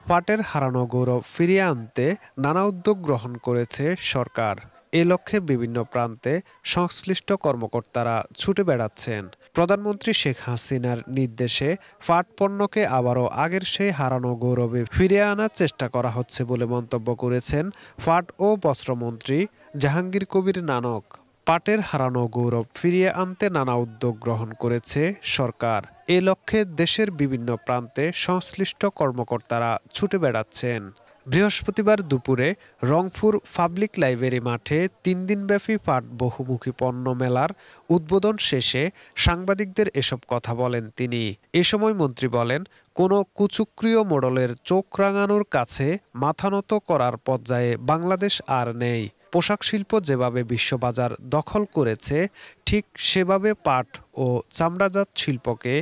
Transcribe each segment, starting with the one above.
পাটের হারানো গৌরব ফিরিয়ে আনতে নানা উদ্যোগ গ্রহণ করেছে সরকার। এ লক্ষ্যে বিভিন্ন প্রান্তে সংশ্লিষ্ট কর্মকর্তারা ছুটে বেড়াচ্ছেন। প্রধানমন্ত্রী শেখ হাসিনার নির্দেশে পাট পণ্যকে আবারও আগের সেই হারানো গৌরবে ফিরিয়ে আনার চেষ্টা করা হচ্ছে বলে মন্তব্য করেছেন পাট ও বস্ত্রমন্ত্রী জাহাঙ্গীর কবির নানক। পাটের হারানো গৌরব ফিরিয়ে আনতে নানা উদ্যোগ গ্রহণ করেছে সরকার। এ লক্ষ্যে দেশের বিভিন্ন প্রান্তে সংশ্লিষ্ট কর্মকর্তারা ছুটে বেড়াচ্ছেন। বৃহস্পতিবার দুপুরে রংপুর পাবলিক লাইব্রেরি মাঠে ৩ দিনব্যাপী পাট বহুমুখী পণ্য মেলার উদ্বোধন শেষে সাংবাদিকদের এসব কথা বলেন তিনি। এ সময় মন্ত্রী বলেন, কোনো কুচক্রীয় মোড়লের চোখ রাঙানোর কাছে মাথা নত করার পর্যায়ে বাংলাদেশ আর নেই। পোশাক শিল্প যেভাবে বিশ্ববাজার দখল করেছে, ঠিক সেভাবে পাট ও চামড়াজাত শিল্পকে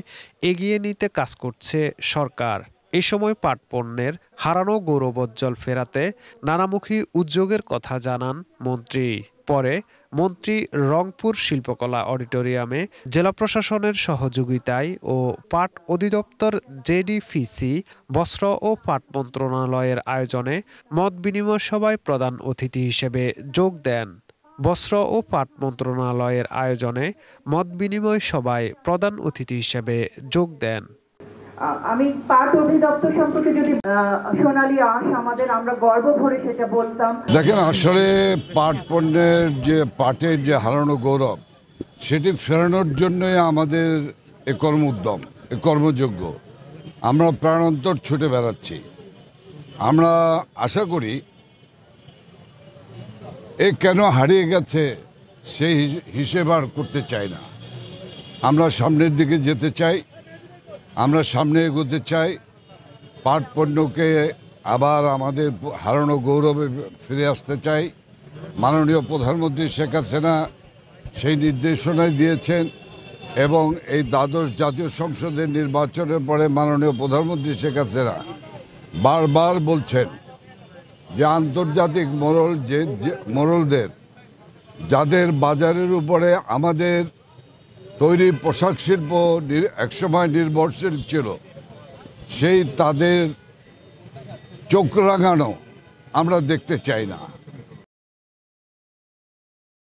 এগিয়ে নিতে কাজ করছে সরকার। এ সময় পাট পণ্যের হারানো গৌরবোজ্জ্বল ফেরাতে নানামুখী উদ্যোগের কথা জানান মন্ত্রী। পরে মন্ত্রী রংপুর শিল্পকলা অডিটোরিয়ামে জেলা প্রশাসনের সহযোগিতায় ও পাট অধিদপ্তর জেডিপিসি, বস্ত্র ও পাট মন্ত্রণালয়ের আয়োজনে মত বিনিময় সভায় প্রধান অতিথি হিসেবে যোগ দেন। বস্ত্র ও পাট মন্ত্রণালয়ের আয়োজনে মত বিনিময় সভায় প্রধান অতিথি হিসেবে যোগ দেন। আমি পাট অধিদপ্তর সম্পর্কে যদি সোনালী আঁশ আমাদের, আমরা গর্ব ভরে সেটা বলতাম। দেখেন, আসলে পাট পণ্যের যে পাটের যে হারানো গৌরব, সেটি ফেরানোর জন্যই আমাদের এ কর্মোদ্যম, এ কর্মযোগ্য। আমরা প্রাণান্তর ছুটে বেড়াচ্ছি। আমরা আশা করি এ কেন হারিয়ে গেছে সেই হিসেব আর করতে চাই না। আমরা সামনের দিকে যেতে চাই, আমরা সামনে এগোতে চাই। পাট পণ্যকে আবার আমাদের হারানো গৌরবে ফিরে আসতে চাই। মাননীয় প্রধানমন্ত্রী শেখ হাসিনা সেই নির্দেশনাই দিয়েছেন এবং এই দ্বাদশ জাতীয় সংসদের নির্বাচনের পরে মাননীয় প্রধানমন্ত্রী শেখ হাসিনা বারবার বলছেন যে আন্তর্জাতিক মোড়লদের, যাদের বাজারের উপরে আমাদের তৈরি পোশাক শিল্প একসময় নির্ভরশীল ছিল, সেই তাদের চোখ রাঙানো আমরা দেখতে চাই না।